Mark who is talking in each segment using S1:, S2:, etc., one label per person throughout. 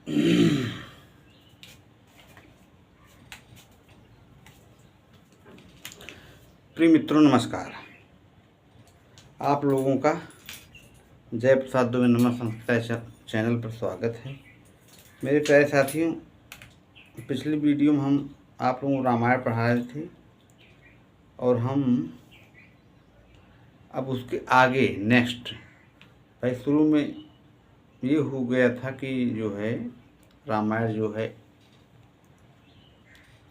S1: प्रिय मित्रों नमस्कार। आप लोगों का जय प्रसाद दुबे नमः संस्कृत चैनल पर स्वागत है। मेरे प्यारे साथियों, पिछली वीडियो में हम आप लोगों को रामायण पढ़ा रहे थे और हम अब उसके आगे नेक्स्ट भाई शुरू में ये हो गया था कि जो है रामायण जो है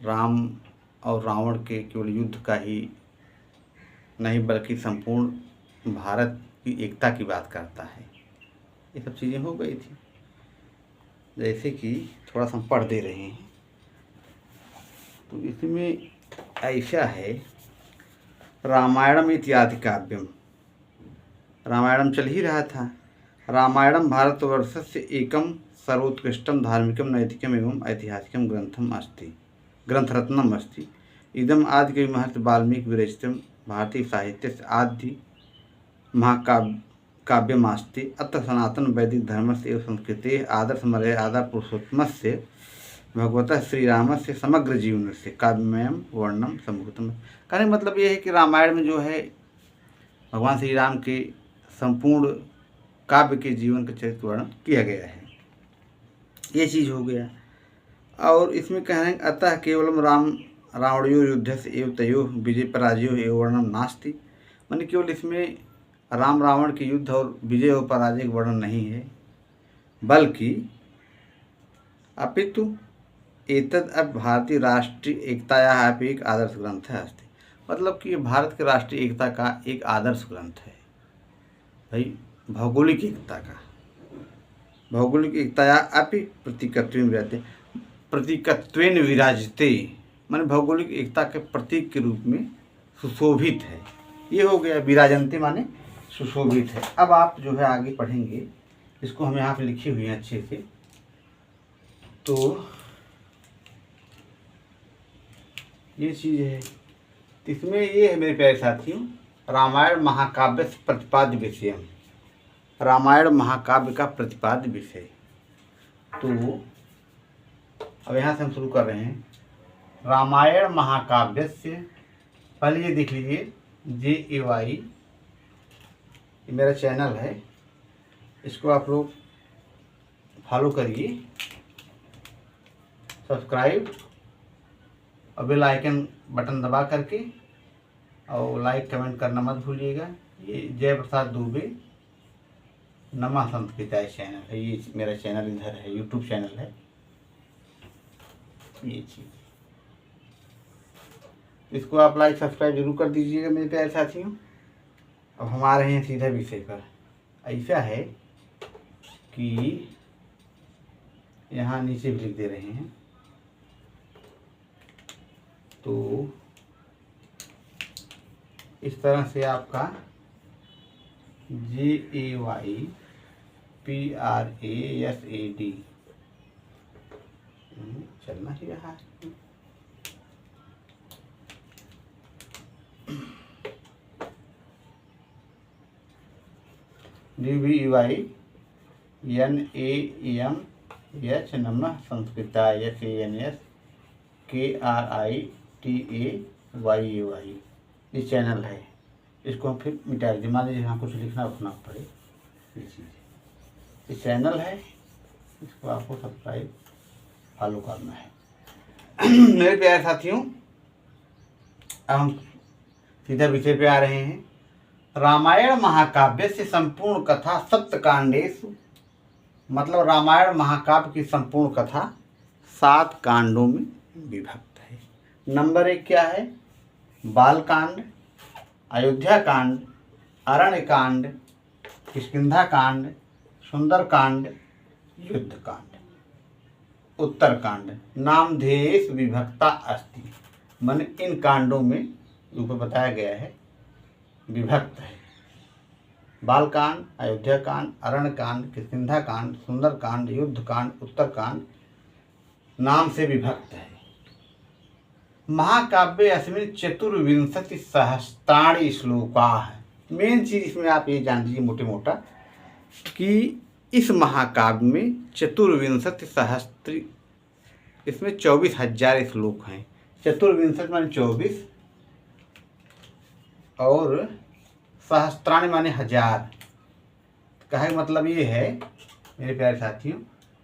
S1: राम और रावण के केवल युद्ध का ही नहीं बल्कि संपूर्ण भारत की एकता की बात करता है। ये सब चीज़ें हो गई थी, जैसे कि थोड़ा सा हम पढ़ दे रहे हैं। तो इसमें ऐसा है, रामायणम इत्यादि काव्यम, रामायणम चल ही रहा था। रामायणम भारतवर्षस्य एकम सर्वोत्कृष्टम धार्मिकम नैतिकम एवं ऐतिहासिकम ग्रंथरत्नम अस्ति। इदम आदिकवि महर्षि वाल्मीकि विरचितम भारतीय साहित्य आदि महाकाव्यमास्ति। अत्र सनातन वैदिक धर्मस्य एवं संस्कृतेः आदर्श मर्यादा पुरुषोत्तमस्य भगवतः श्रीरामस्य समग्र जीवनस्य काव्यमयं वर्णनम संभूतम। कहने मतलब ये है कि रामायण में जो है भगवान श्री राम के संपूर्ण काव्य के जीवन का चरित्र वर्णन किया गया है। ये चीज़ हो गया। और इसमें कह रहे हैं अतः केवलम रावणयोः युद्धस्य एव तयोः विजय पराजयोः एव वर्णनम नास्ति। माने केवल इसमें राम रावण के युद्ध और विजय और पराजय का वर्णन नहीं है, बल्कि अपितु एतद् अब भारतीय राष्ट्रीय एकतायाः अपि एक आदर्श ग्रंथ है अस्ति। मतलब कि ये भारत के राष्ट्रीय एकता का एक आदर्श ग्रंथ है भाई, भौगोलिक एकता का। भौगोलिक एकताया अपि प्रतीकत्वेन विराजते, माने भौगोलिक एकता के प्रतीक के रूप में सुशोभित है। ये हो गया, विराजन्ते माने सुशोभित है। अब आप जो है आगे पढ़ेंगे, इसको हम यहाँ पे लिखी हुई हैं अच्छे से। तो ये चीज़ है, इसमें ये है मेरे प्यारे साथियों, रामायण महाकाव्य से प्रतिपाद्य विषय, रामायण महाकाव्य का प्रतिपाद्य विषय। तो अब यहाँ से हम शुरू कर रहे हैं। रामायण महाकाव्य से पहले ये देख लीजिए, JAY ये मेरा चैनल है, इसको आप लोग फॉलो करिए, सब्सक्राइब और बेल आइकन बटन दबा करके, और लाइक कमेंट करना मत भूलिएगा। ये जय प्रसाद दुबे नमः संस्कृत चैनल है, ये मेरा चैनल इधर है, यूट्यूब चैनल है। ये चीज़ इसको आप लाइक सब्सक्राइब जरूर कर दीजिएगा मेरे प्यारे साथियों। अब हम आ रहे हैं सीधा विषय पर। ऐसा है कि यहाँ नीचे भी लिख दे रहे हैं। तो इस तरह से आपका JAY PRASAD चलना ही रहा है। DBY NAMH नमः संस्कृताय CNS KRITAYAY ये चैनल है। इसको हम फिर मिटा दीजिए, मान लीजिए यहाँ कुछ लिखना उठना पड़े, ये चीज़ ये चैनल है, इसको आपको सब्सक्राइब फॉलो करना है। मेरे प्यारे साथियों, अब हम सीधा विषय पे आ रहे हैं। रामायण महाकाव्य से संपूर्ण कथा सप्तकांडेषु, मतलब रामायण महाकाव्य की संपूर्ण कथा 7 कांडों में विभक्त है। नंबर 1 क्या है? बालकांड, अयोध्या कांड, अरण्य कांड, किष्किंधा कांड, सुंदरकांड, युद्ध कांड, उत्तरकांड। नामधेयेषु विभक्ता अस्ति, मन इन कांडों में ऊपर बताया गया है विभक्त है। बालकांड, अयोध्या कांड, अरण्य कांड, किष्किंधा कांड, सुंदरकांड, युद्ध कांड, उत्तरकांड नाम से विभक्त है। महाकाव्य अस्मिन् 24 सहस्राणि श्लोका है। मेन चीज इसमें आप ये जान लीजिए मोटे मोटा कि इस महाकाव्य में चतुर्विंशति सहस्त्र, इसमें 24,000 श्लोक हैं। चतुर्विंशति माने 24 और सहस्त्राणी माने 1000। कहे का मतलब ये है मेरे प्यारे साथियों,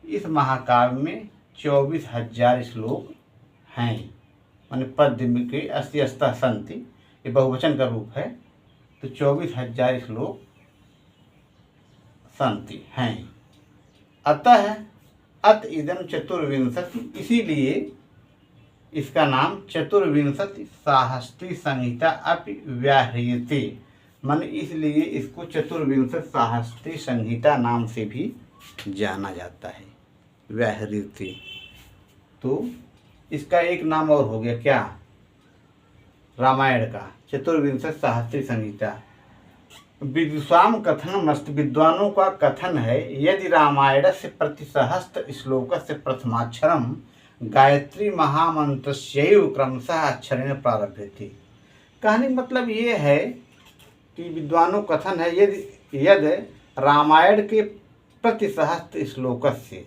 S1: इस महाकाव्य में 24,000 श्लोक हैं। माने पद्य के अस्ति अस्ता संति, ये बहुवचन का रूप है, तो 24,000 श्लोक संति हैं। अतः अत इदम चतुर्विंशति, इसीलिए इसका नाम चतुर्विंशति साहस्त्री संहिता अपि व्याह्रियते, मन इसलिए इसको चतुर्विंशति साहस्त्री संहिता नाम से भी जाना जाता है, व्याह्रियते। तो इसका एक नाम और हो गया क्या, रामायण का चतुर्विंशति साहस्त्री संहिता। विदुषाम कथनमस्त, विद्वानों का कथन है, यदि रामायण से प्रतिसहस्त्र श्लोक से प्रथमाक्षरम गायत्री महामंत्रस्यैव क्रमशः अक्षरेण प्रारभ्यते। कहानी मतलब ये है कि विद्वानों कथन है, यदि रामायण के प्रतिसहस्त्र श्लोक से,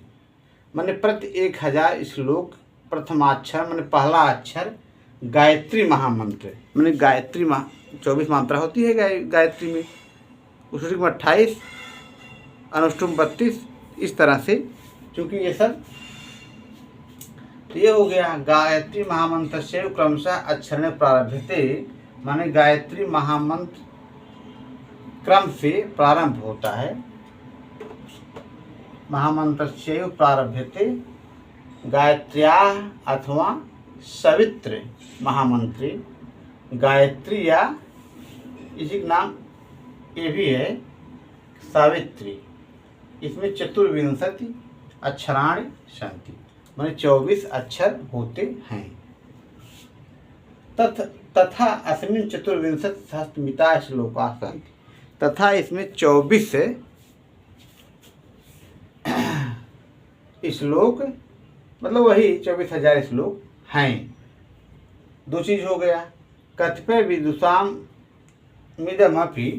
S1: माने प्रति 1000 श्लोक प्रथमाक्षर माने पहला अक्षर गायत्री महामंत्र, माने गायत्री 24 मात्रा होती है गायत्री में, उसमें 28 अनुष्टुप 32, इस तरह से, क्योंकि ये सब तो ये हो गया गायत्री महामंत्र से क्रमशः अक्षर प्रारभ्यते, माने गायत्री महामंत्र क्रम से प्रारंभ होता है। महामंत्र से प्रारभ्यते गायत्र्या अथवा सवित्र महामंत्री, गायत्री या इसी का नाम ये भी है सावित्री। इसमें चतुर्विंशति अक्षराणि सन्ति, माने 24 अक्षर होते हैं। तथा अस्मिन् चतुर्विंशति सहस्रमिता श्लोका सन्ति, तथा इसमें 24 श्लोक, मतलब वही 24,000 श्लोक हैं। दो चीज हो गया, कतिपय विदुषाम मिदमपि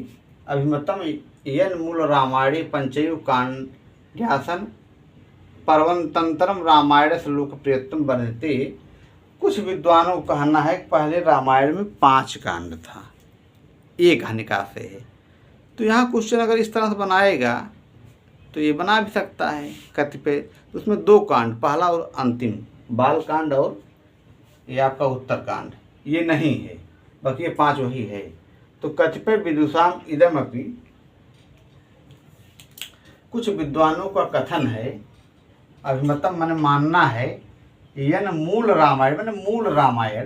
S1: अभिमतम यन मूल रामायणे पंचैव कांड्यासन पर्वतंतरम रामायण से लोकप्रियतम बनते। कुछ विद्वानों का कहना है कि पहले रामायण में 5 कांड था, ये कहने का आशय है। तो यहाँ क्वेश्चन अगर इस तरह से बनाएगा तो ये बना भी सकता है कतिपय, तो उसमें 2 कांड, पहला और अंतिम, बाल कांड और ये आपका उत्तर कांड, ये नहीं है, बाकी ये 5 वही है। तो कतिपय विदुषाम इदमपि, कुछ विद्वानों का कथन है, अभिमतम माने मानना है, यन मूल रामायण माने मूल रामायण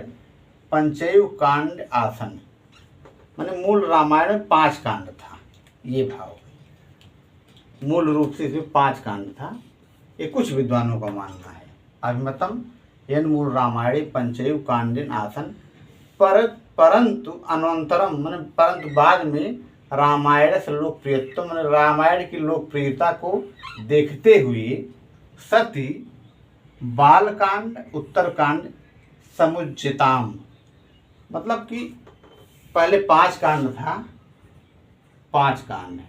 S1: पंचैव कांड आसन, माने मूल रामायण में 5 कांड था, ये भाव मूल रूप से इसमें 5 कांड था, ये कुछ विद्वानों का मानना है। अभिमतम यन मूल रामायण पंचैव कांडेन आसन परंतु अनंतरम, माने परंतु बाद में रामायण से लोकप्रियता, माने रामायण की लोकप्रियता को देखते हुए सती बालकांड उत्तरकांड समुज्जिताम, मतलब कि पहले 5 कांड था, 5 कांड,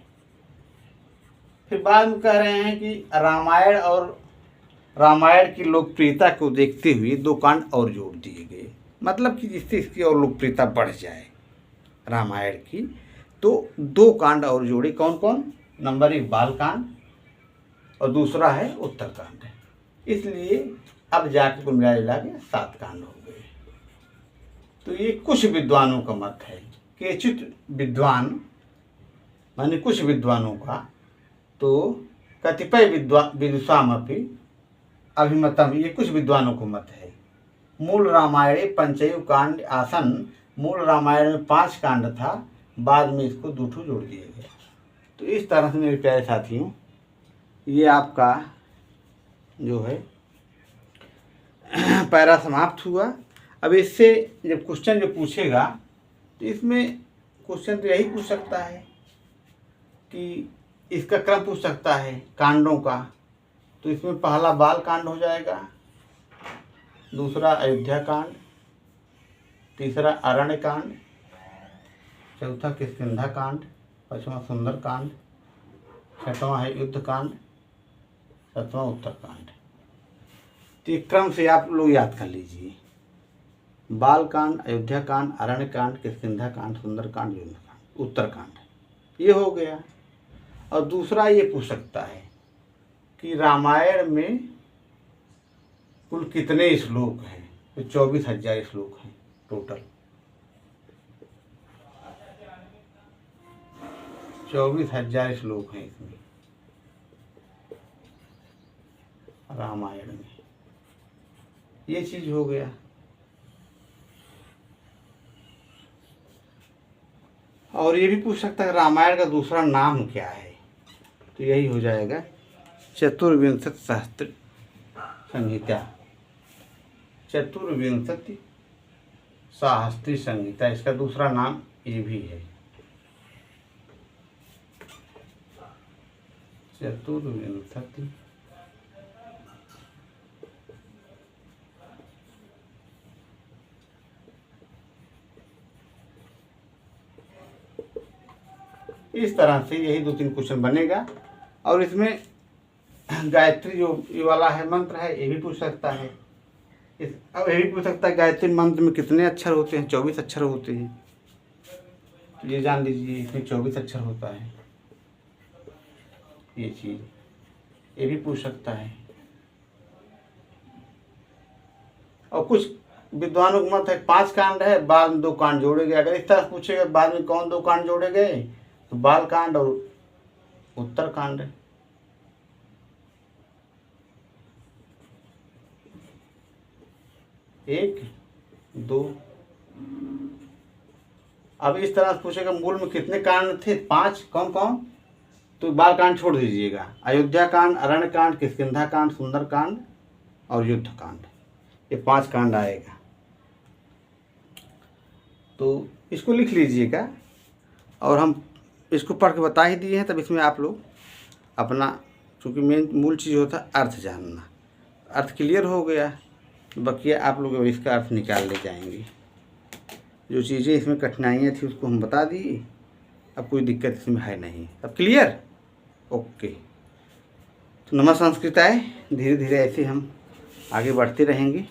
S1: फिर बाद में कह रहे हैं कि रामायण और रामायण की लोकप्रियता को देखते हुए 2 कांड और जोड़ दिए गए, मतलब कि जिससे इसकी और लोकप्रियता बढ़ जाए रामायण की, तो 2 कांड और जोड़े। कौन कौन? नंबर 1 बालकांड और दूसरा है उत्तरकांड। इसलिए अब जाके कुल मिला के 7 कांड हो गए। तो ये कुछ विद्वानों का मत है, केचित विद्वान माने कुछ विद्वानों का, तो कतिपय विदुषामपि अभिमतम, ये कुछ विद्वानों को मत है, मूल रामायणे पंचैव कांड आसन, मूल रामायण में 5 कांड था, बाद में इसको 2 जोड़ दिए गए। तो इस तरह से मेरे प्यारे साथियों, ये आपका जो है पैरा समाप्त हुआ। अब इससे जब क्वेश्चन जो पूछेगा तो इसमें क्वेश्चन तो यही पूछ सकता है कि इसका क्रम पूछ सकता है कांडों का, तो इसमें पहला बाल कांड हो जाएगा, दूसरा अयोध्या कांड, तीसरा अरण्य कांड, चौथा किष्किंधा कांड, पांचवा सुंदर कांड, छठवां है युद्धकांड, सातवां उत्तरकांड। तो एक क्रम से आप लोग याद कर लीजिए, बालकांड, अयोध्याकांड, अरण्यकांड, किष्किंधाकांड, सुंदरकांड, युद्धकांड, उत्तरकांड, ये हो गया। और दूसरा ये पूछ सकता है कि रामायण में कुल कितने श्लोक हैं? तो 24,000 श्लोक हैं टोटल। 24,000 श्लोक हैं इसमें रामायण में। ये चीज हो गया। और ये भी पूछ सकता है रामायण का दूसरा नाम क्या है? तो यही हो जाएगा चतुर्विंशति सहस्त्र संहिता, चतुर्विंशति सहस्त्री संहिता, इसका दूसरा नाम ये भी है, चतुर्विंशति इस तरह से यही 2-3 क्वेश्चन बनेगा। और इसमें गायत्री जो ये वाला है मंत्र है, ये भी पूछ सकता है। अब ये भी पूछ सकता है गायत्री मंत्र में कितने अक्षर होते हैं? 24 अक्षर होते हैं। तो ये जान लीजिए इसमें 24 अक्षर होता है। ये चीज ये भी पूछ सकता है। और कुछ विद्वानों का मत है 5 कांड है, बाद में 2 कांड जोड़े गए। अगर इस तरह पूछेगा बाद में कौन 2 कांड जोड़े गए, तो बालकांड और उत्तरकांड। 1, 2। अब इस तरह से पूछेगा मूल में कितने कांड थे? 5। कौन कौन? तो बालकांड छोड़ दीजिएगा। अयोध्या कांड, अरण्य कांड, किष्किंधा कांड, सुंदर कांड और युद्ध कांड, ये 5 कांड आएगा। तो इसको लिख लीजिएगा। और हम इसको पढ़ के बता ही दिए हैं, तब इसमें आप लोग अपना, क्योंकि मेन मूल चीज़ होता है अर्थ जानना। अर्थ क्लियर हो गया, बकिया आप लोग इसका अर्थ निकाल ले जाएंगे। जो चीज़ें इसमें कठिनाइयाँ थी उसको हम बता दिए, अब कोई दिक्कत इसमें है नहीं। अब क्लियर? ओके। तो नमः संस्कृताय। धीरे धीरे ऐसे हम आगे बढ़ते रहेंगे।